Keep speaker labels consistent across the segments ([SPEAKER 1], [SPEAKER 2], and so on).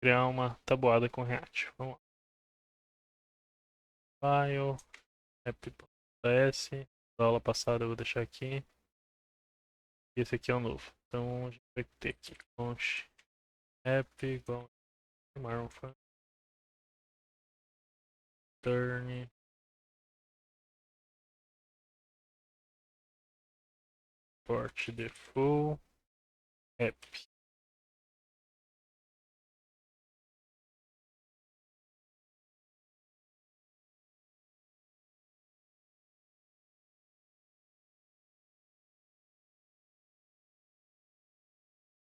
[SPEAKER 1] criar uma tabuada com React. Vamos lá. File, app.s. Da aula passada eu vou deixar aqui. E esse aqui é o novo. Então a gente vai ter aqui const app igual Maroon turn port default app.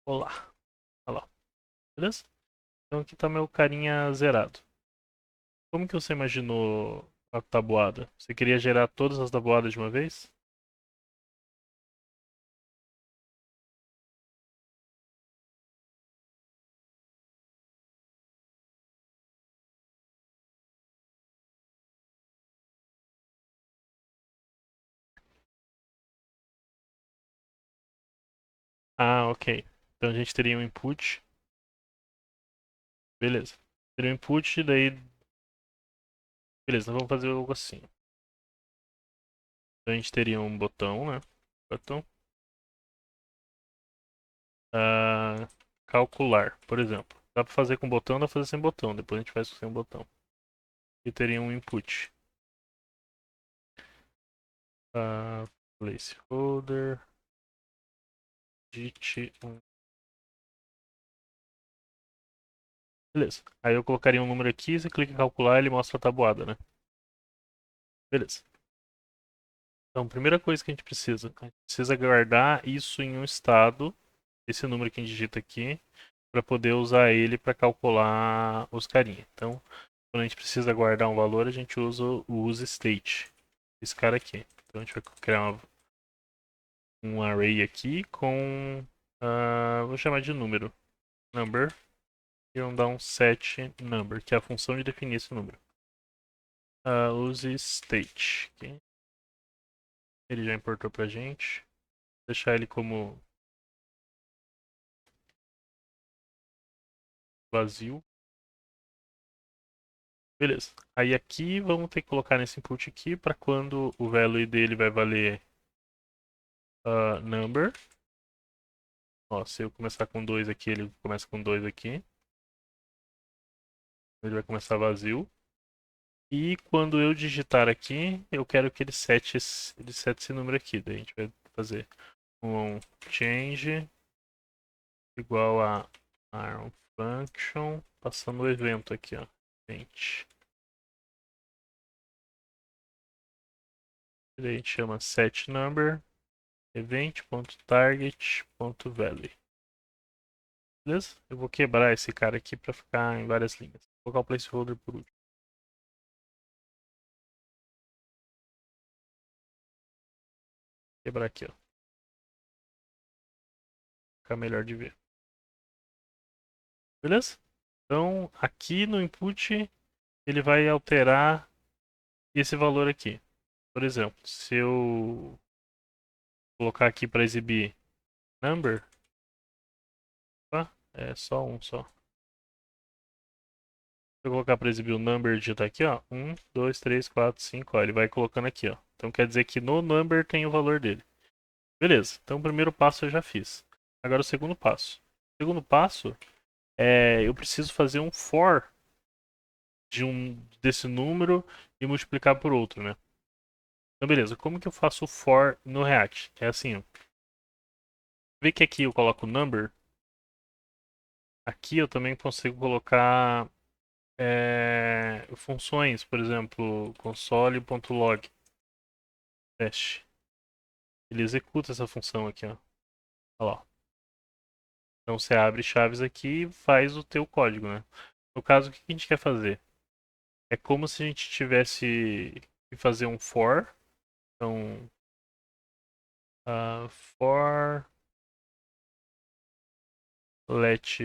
[SPEAKER 1] Olá. Olha lá. Beleza? Então aqui tá meu carinha zerado. Como que você imaginou a tabuada? Você queria gerar todas as tabuadas de uma vez? Ah, ok. Então a gente teria um input. Beleza. Teria um input, daí. Beleza, então vamos fazer algo assim. Então a gente teria um botão, né? Botão. Ah, calcular, por exemplo. Dá pra fazer com botão, dá pra fazer sem botão. Depois a gente faz sem botão. E teria um input. Placeholder. Digit 1. Beleza. Aí eu colocaria um número aqui, você clica em calcular, ele mostra a tabuada, né? Beleza. Então, primeira coisa que a gente precisa guardar isso em um estado, esse número que a gente digita aqui, para poder usar ele para calcular os carinha. Então, quando a gente precisa guardar um valor, a gente usa o useState, esse cara aqui. Então, a gente vai criar um array aqui com, vou chamar de número, number, e vamos dar um set number, que é a função de definir esse número. useState, ok? Ele já importou pra gente. Vou deixar ele como vazio. Beleza. Aí aqui vamos ter que colocar nesse input aqui para quando o value dele vai valer number. Ó, se eu começar com 2 aqui, ele começa com 2 aqui. Ele vai começar vazio. E quando eu digitar aqui, eu quero que ele sete esse número aqui. Daí a gente vai fazer um change igual a iron function, passando o evento aqui, ó. Gente. Daí a gente chama setNumber event.target.value. Beleza? Eu vou quebrar esse cara aqui para ficar em várias linhas. Vou colocar o placeholder por último. Quebrar aqui, ó. Ficar melhor de ver. Beleza? Então, aqui no input, ele vai alterar esse valor aqui. Por exemplo, se eu colocar aqui para exibir number, tá? É só um só. Se eu colocar para exibir o number, digitar aqui, ó. 1, 2, 3, 4, 5, ó. Ele vai colocando aqui, ó. Então quer dizer que no number tem o valor dele. Beleza, então o primeiro passo eu já fiz. Agora o segundo passo. O segundo passo é eu preciso fazer um for desse número e multiplicar por outro, né? Então beleza, como que eu faço o for no React? É assim, ó. Vê que aqui eu coloco number. Aqui eu também consigo colocar funções, por exemplo, console.log teste. Ele executa essa função aqui, ó. Olha lá. Então você abre chaves aqui e faz o teu código, né? No caso, o que a gente quer fazer? É como se a gente tivesse que fazer um for. Então, for let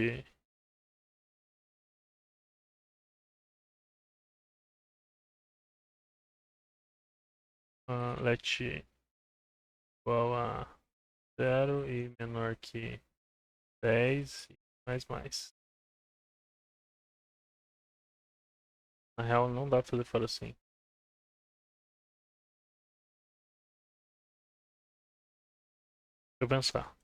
[SPEAKER 1] let igual a 0 e menor que 10 e mais mais. Na real, não dá pra fazer fora assim. Deixa eu pensar.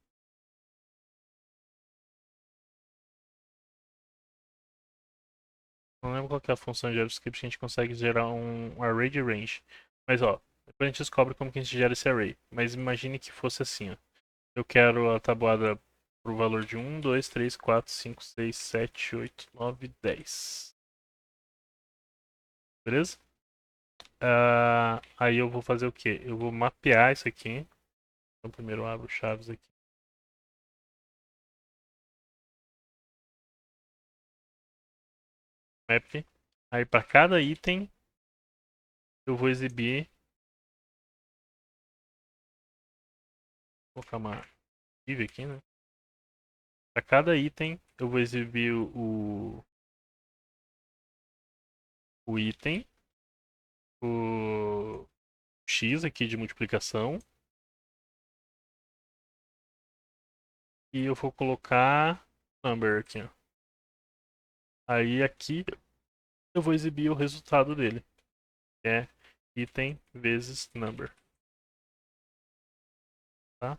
[SPEAKER 1] Não lembro qual que é a função de JavaScript que a gente consegue gerar um array de range. Mas ó, depois a gente descobre como que a gente gera esse array. Mas imagine que fosse assim, ó. Eu quero a tabuada pro valor de 1, 2, 3, 4, 5, 6, 7, 8, 9, 10. Beleza? Aí eu vou fazer o quê? Eu vou mapear isso aqui. Então primeiro eu abro chaves aqui. Map. Aí para cada item eu vou exibir. Vou colocar uma div aqui, né? Para cada item eu vou exibir o item, o x aqui de multiplicação. E eu vou colocar number aqui, ó. Aí aqui eu vou exibir o resultado dele, que é item vezes number, tá?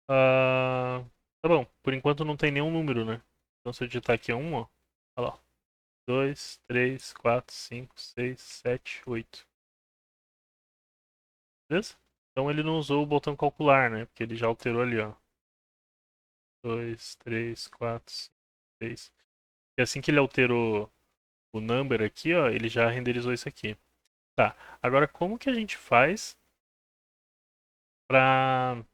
[SPEAKER 1] Ah, tá bom, por enquanto não tem nenhum número, né? Então se eu digitar aqui 1, ó, olha lá, 2, 3, 4, 5, 6, 7, 8. Beleza? Então ele não usou o botão calcular, né? Porque ele já alterou ali, ó. 2, 3, 4, 5, 6. E assim que ele alterou o number aqui, ó, ele já renderizou isso aqui. Tá, agora como que a gente faz para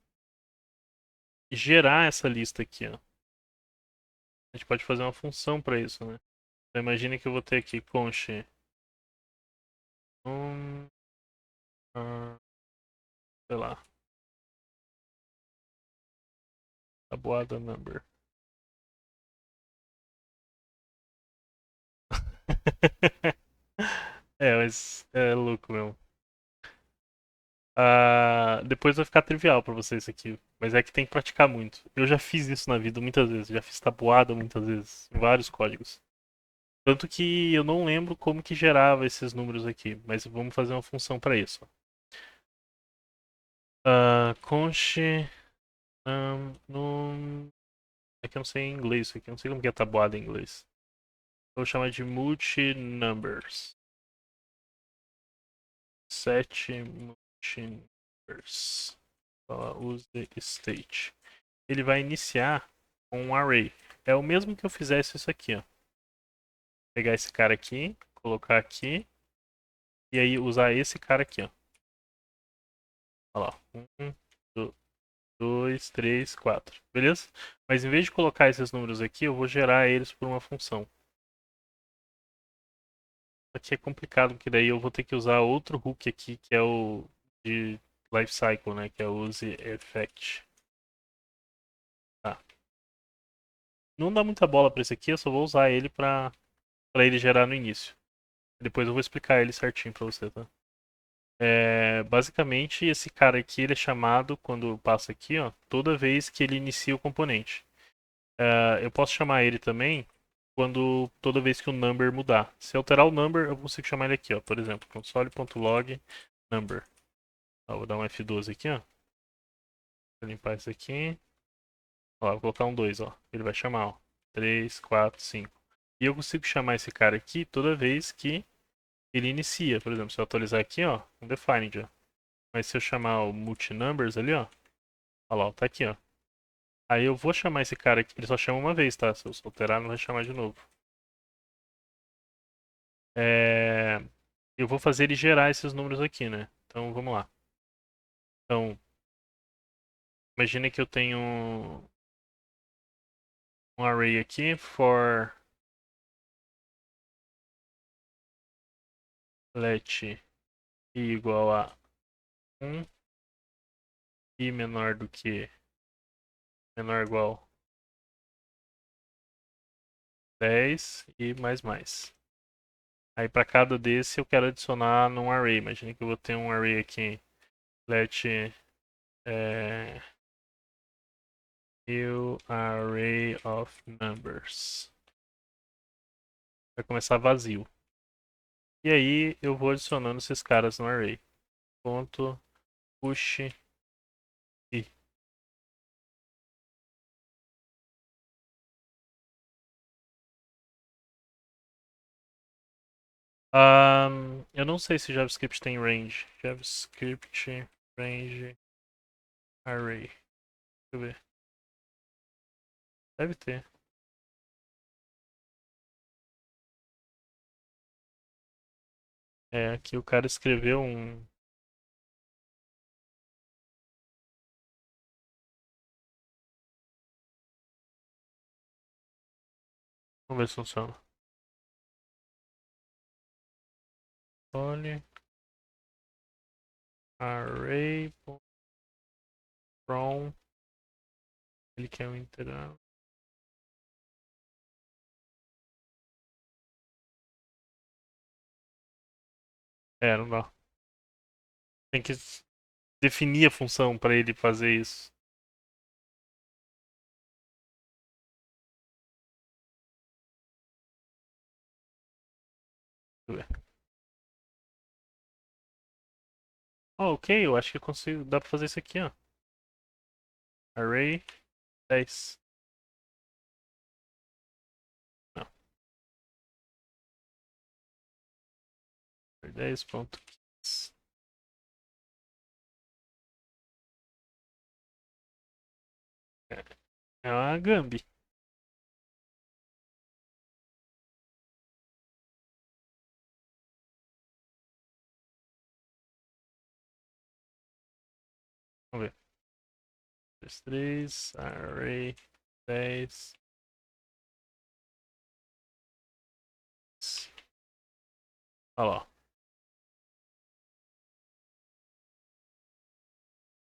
[SPEAKER 1] gerar essa lista aqui, ó? A gente pode fazer uma função para isso, né? Então imagine que eu vou ter aqui const um, sei lá, tabuada number. É, mas é louco mesmo. Depois vai ficar trivial pra vocês isso aqui. Mas é que tem que praticar muito. Eu já fiz isso na vida muitas vezes. Já fiz tabuada muitas vezes. Em vários códigos. Tanto que eu não lembro como que gerava esses números aqui. Mas vamos fazer uma função para isso. Const num. É que eu não sei em inglês isso aqui. Eu não sei como que é tabuada em inglês. Vou chamar de multi-numbers. Set multi-numbers. Use state. Ele vai iniciar com um array. É o mesmo que eu fizesse isso aqui, ó. Pegar esse cara aqui, colocar aqui, e aí usar esse cara aqui, ó. Olha lá. 2, 3, 4. Beleza? Mas em vez de colocar esses números aqui, eu vou gerar eles por uma função. Aqui é complicado, porque daí eu vou ter que usar outro hook aqui, que é o de lifecycle, né? Que é o use effect. Tá. Não dá muita bola pra esse aqui, eu só vou usar ele pra ele gerar no início. Depois eu vou explicar ele certinho pra você, tá? Basicamente, esse cara aqui ele é chamado quando passa aqui, ó, toda vez que ele inicia o componente. Eu posso chamar ele também quando toda vez que o number mudar. Se alterar o number, eu consigo chamar ele aqui, ó, por exemplo, console.log number. Vou dar um F12 aqui, ó. Vou limpar isso aqui. Ó, vou colocar um 2, ó. Ele vai chamar, ó. 3, 4, 5. E eu consigo chamar esse cara aqui toda vez que ele inicia. Por exemplo, se eu atualizar aqui, ó, um defined, ó. Mas se eu chamar o multinumbers ali, ó. Olha lá, tá aqui, ó. Aí eu vou chamar esse cara aqui. Ele só chama uma vez, tá? Se eu alterar, não vai chamar de novo. É... Eu vou fazer ele gerar esses números aqui, né? Então vamos lá. Então, imagina que eu tenho um array aqui for let i igual a 1 e menor do que menor ou igual 10 e mais mais. Aí para cada desse eu quero adicionar num array. Imagina que eu vou ter um array aqui let new array of numbers. Vai começar vazio. E aí eu vou adicionando esses caras no array. Ponto push i. Eu não sei se JavaScript tem range. JavaScript range array. Deixa eu ver. Deve ter. É, aqui o cara escreveu um. Vamos ver se funciona. Poly array from. Ele quer um integral. É, não dá. Tem que definir a função para ele fazer isso. Deixa eu ver. Oh, ok, eu acho que eu consigo. Dá pra fazer isso aqui, ó. Array 10. Não, 10.15. É uma Gambi. Vamos ver. 2, 3, array 10. Olha lá.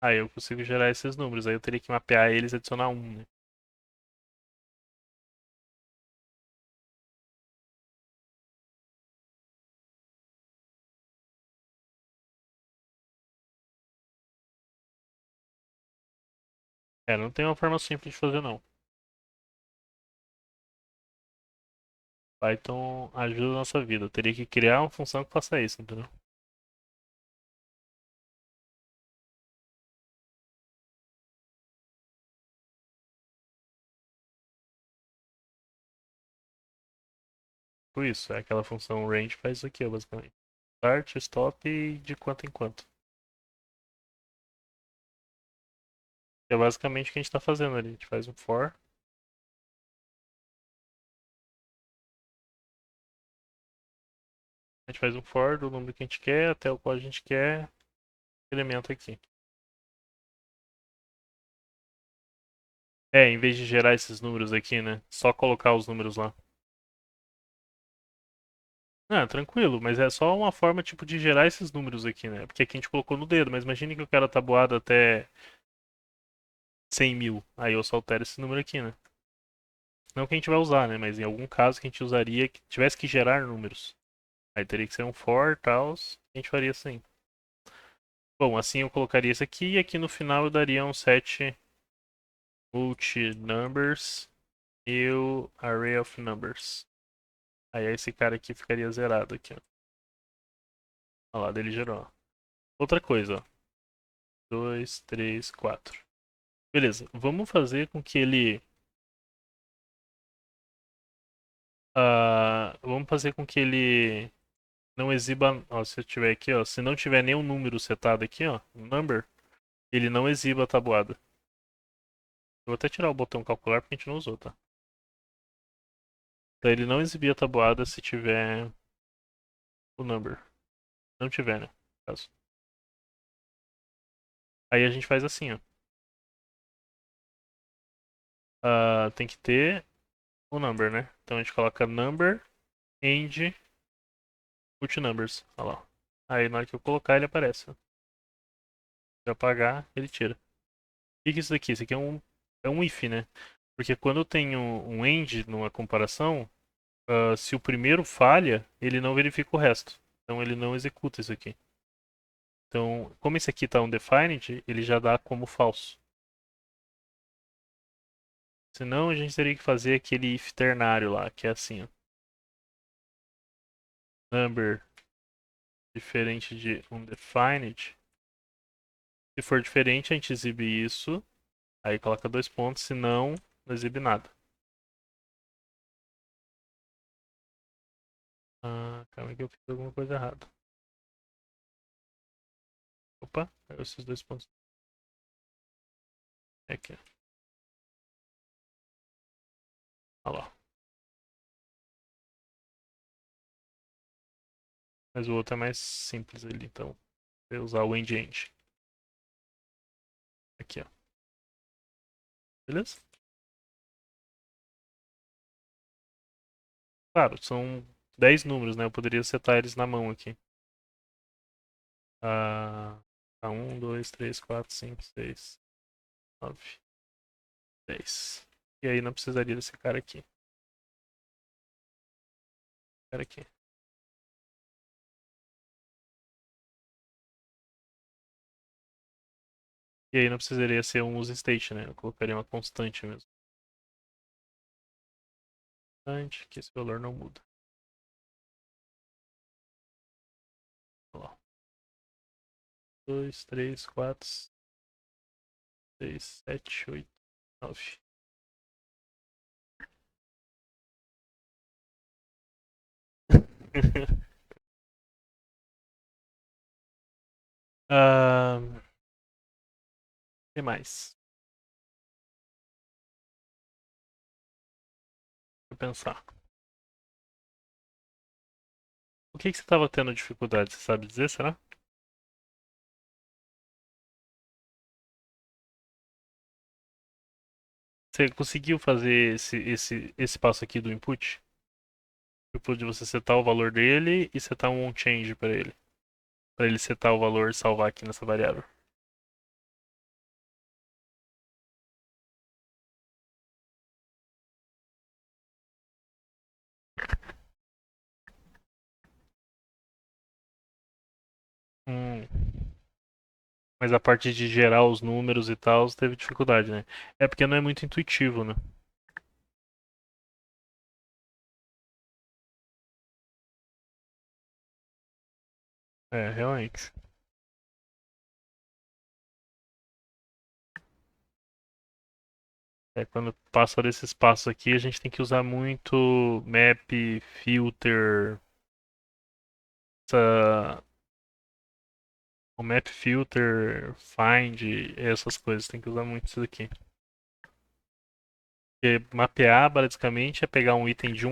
[SPEAKER 1] Aí eu consigo gerar esses números. Aí eu teria que mapear eles e adicionar um, né? É, não tem uma forma simples de fazer, não. Python ajuda a nossa vida. Eu teria que criar uma função que faça isso, entendeu? Por isso, é aquela função range faz isso aqui, ó, basicamente. Start, stop e de quanto em quanto. Que é basicamente o que a gente está fazendo ali. A gente faz um for. A gente faz um for do número que a gente quer até o qual a gente quer elemento aqui. É, em vez de gerar esses números aqui, né? Só colocar os números lá. Ah, tranquilo, mas é só uma forma, tipo, de gerar esses números aqui, né? Porque aqui a gente colocou no dedo, mas imagine que eu quero a tabuada até 100 mil. Aí eu só altero esse número aqui, né? Não que a gente vai usar, né? Mas em algum caso que a gente usaria, que tivesse que gerar números. Aí teria que ser um for, tal, a gente faria assim. Bom, assim eu colocaria isso aqui e aqui no final eu daria um set multi-numbers e o array of numbers. Aí esse cara aqui ficaria zerado aqui, ó. Olha lá, dele gerou. Outra coisa, ó. 2, 3, 4. Beleza, vamos fazer com que ele. Vamos fazer com que ele não exiba. Ó, se eu tiver aqui, ó. Se não tiver nenhum número setado aqui, ó. Number, ele não exiba a tabuada. Eu vou até tirar o botão calcular porque a gente não usou, tá? Então ele não exibir a tabuada se tiver o number. Não tiver, né? No caso. Aí a gente faz assim, ó. Tem que ter o number, né? Então a gente coloca number end multinumbers. Olha lá. Aí na hora que eu colocar ele aparece, ó. Se eu apagar, ele tira. O que é isso daqui? Isso aqui é um if, né? Porque quando eu tenho um end numa comparação, se o primeiro falha, ele não verifica o resto. Então ele não executa isso aqui. Então, como esse aqui está undefined, ele já dá como falso. Senão a gente teria que fazer aquele if ternário lá, que é assim, ó. number diferente de undefined. Se for diferente, a gente exibe isso. Aí coloca 2 pontos, se não, não exibe nada. Calma que eu fiz alguma coisa errada. Opa, caiu esses 2 pontos. Aqui. Olha lá. Mas o outro é mais simples ali, então. Vou usar o end-end. Aqui, ó. Beleza? Claro, são 10 números, né? Eu poderia setar eles na mão aqui. Ah, 1, 2, 3, 4, 5, 6, 9, 10. E aí não precisaria desse cara aqui. Cara aqui. E aí não precisaria ser um use state, né? Eu colocaria uma constante mesmo. Constante, que esse valor não muda. Olha lá. 2, 3, 4, 6, 7, 8, 9. O que mais? Deixa eu pensar. O que você estava tendo dificuldade? Você sabe dizer, será? Você conseguiu fazer esse passo aqui do input? Tipo, de você setar o valor dele e setar um onChange para ele. Para ele setar o valor e salvar aqui nessa variável. Hum. Mas a parte de gerar os números e tal, teve dificuldade, né? É porque não é muito intuitivo, né? É, realmente. É, quando passa desses passos aqui, a gente tem que usar muito map, filter, essa... o map filter, find, essas coisas. Tem que usar muito isso daqui. Porque mapear, basicamente, é pegar um item de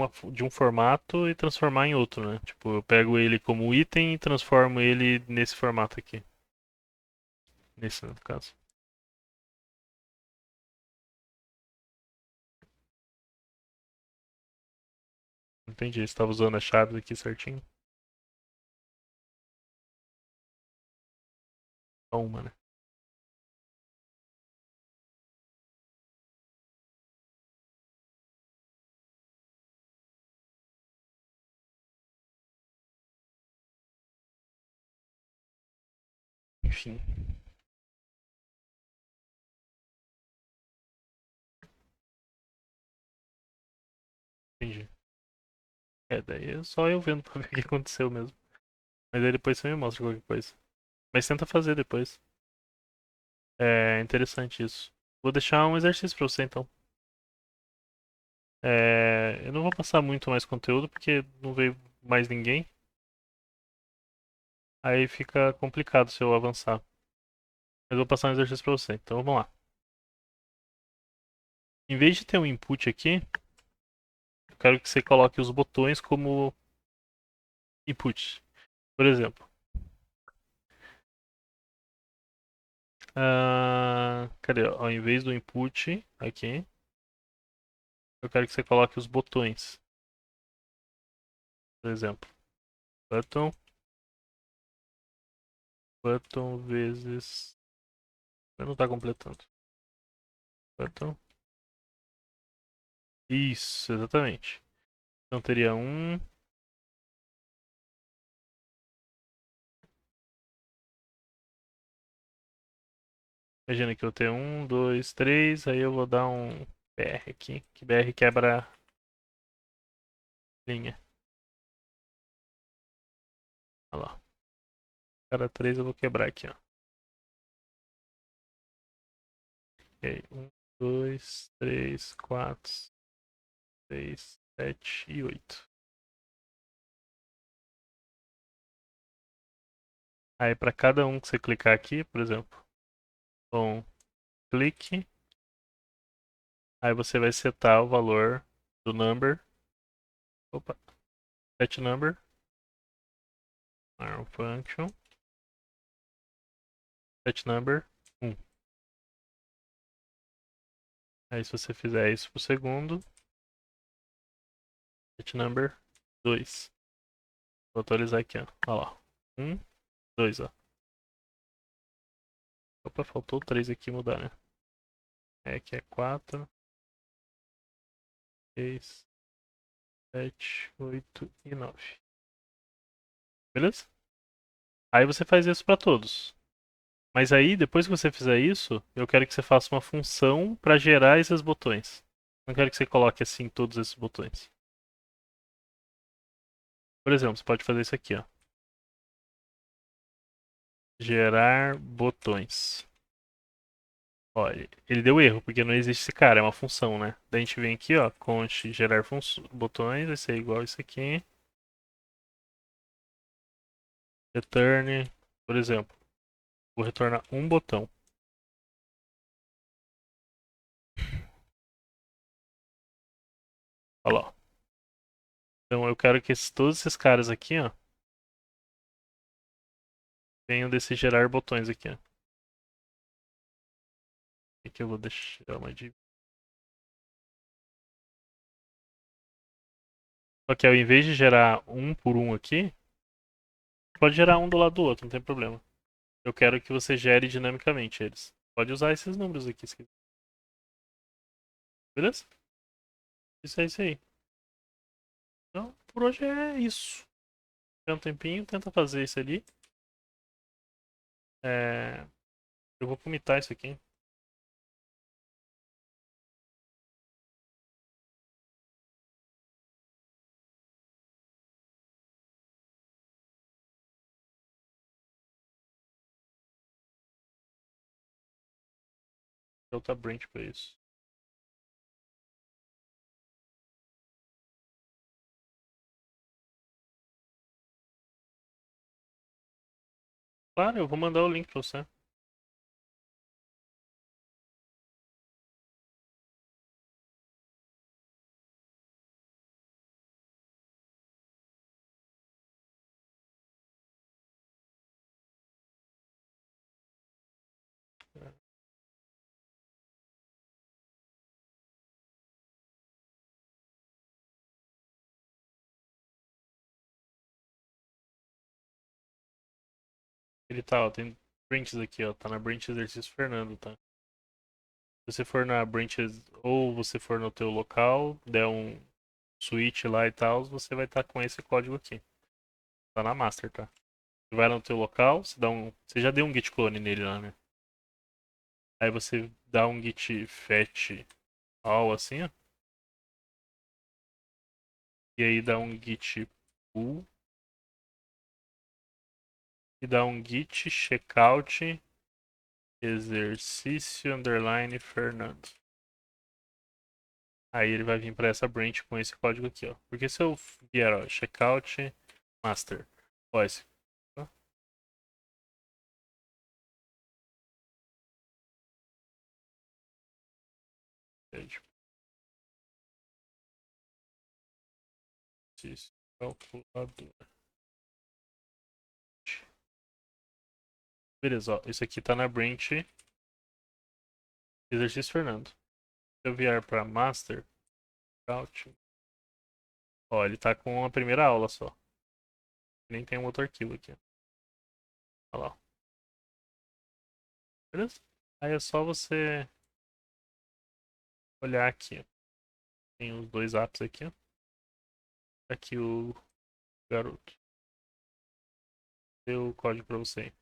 [SPEAKER 1] um formato e transformar em outro, né? Tipo, eu pego ele como item e transformo ele nesse formato aqui. Nesse, no caso. Entendi. Você estava usando as chaves aqui certinho. Só uma, né? Enfim. Entendi. É, daí é só eu vendo pra ver o que aconteceu mesmo. Mas aí depois você me mostra qualquer coisa. Mas tenta fazer depois. É interessante isso. Vou deixar um exercício pra você então. Eu não vou passar muito mais conteúdo porque não veio mais ninguém. Aí fica complicado se eu avançar. Mas eu vou passar um exercício pra você. Então vamos lá. Em vez de ter um input aqui, eu quero que você coloque os botões como input. Por exemplo, cadê? Ao invés do input aqui, eu quero que você coloque os botões. Por exemplo, button, button vezes. Eu não está completando. Button. Isso, exatamente. Então teria um. Imagina que eu tenho um, dois, três. Aí eu vou dar um BR aqui. Que BR quebra linha. Olha lá. Cada 3 eu vou quebrar aqui, ó. Ok. 1, 2, 3, 4, 6, 7 e 8. Aí para cada um que você clicar aqui, por exemplo, com clique, aí você vai setar o valor do number. Opa, set number, arm function, set number 1. Aí se você fizer isso pro segundo, set number 2. Vou atualizar aqui, ó. Olha lá. 1, 2, ó. Opa, faltou 3 aqui mudar, né? É, aqui é 4, 6, 7, 8 e 9. Beleza? Aí você faz isso para todos. Mas aí, depois que você fizer isso, eu quero que você faça uma função para gerar esses botões. Não quero que você coloque assim todos esses botões. Por exemplo, você pode fazer isso aqui, ó. Gerar botões. Olha, ele deu erro, porque não existe esse cara, é uma função, né? Daí a gente vem aqui, ó, const gerar botões, vai ser igual isso aqui. Return, por exemplo, vou retornar um botão. Olha lá. Então eu quero que todos esses caras aqui, ó, venham desse gerar botões aqui, ó. Aqui eu vou deixar uma div. Só que ao invés de gerar um por um aqui, pode gerar um do lado do outro, não tem problema. Eu quero que você gere dinamicamente eles. Pode usar esses números aqui, se quiser. Beleza? Isso é isso aí. Então, por hoje é isso. Tem um tempinho, tenta fazer isso ali. É... Eu vou comitar isso aqui. Outra branch pra isso. Claro, eu vou mandar o link pra você. Ele tá, ó, tem branches aqui, ó. Tá na branch exercício Fernando, tá? Se você for na branches, ou você for no teu local, der um switch lá e tal, você vai estar com esse código aqui. Tá na master, tá? Você vai no teu local, você já deu um git clone nele lá, né? Aí você dá um git fetch all assim, ó. E aí dá um git pull e dá um git checkout exercício underline Fernando. Aí ele vai vir para essa branch com esse código aqui, ó. Porque se eu vier, ó, checkout master, ó, esse, ó, exercício calculador. Beleza, ó, isso aqui tá na branch exercício Fernando. Se eu vier para master, checkout, ó, ele tá com a primeira aula só. Nem tem um outro arquivo aqui. Olha lá. Beleza? Aí é só você olhar aqui. Tem os dois apps aqui, ó. Aqui o garoto. Deu o código pra você.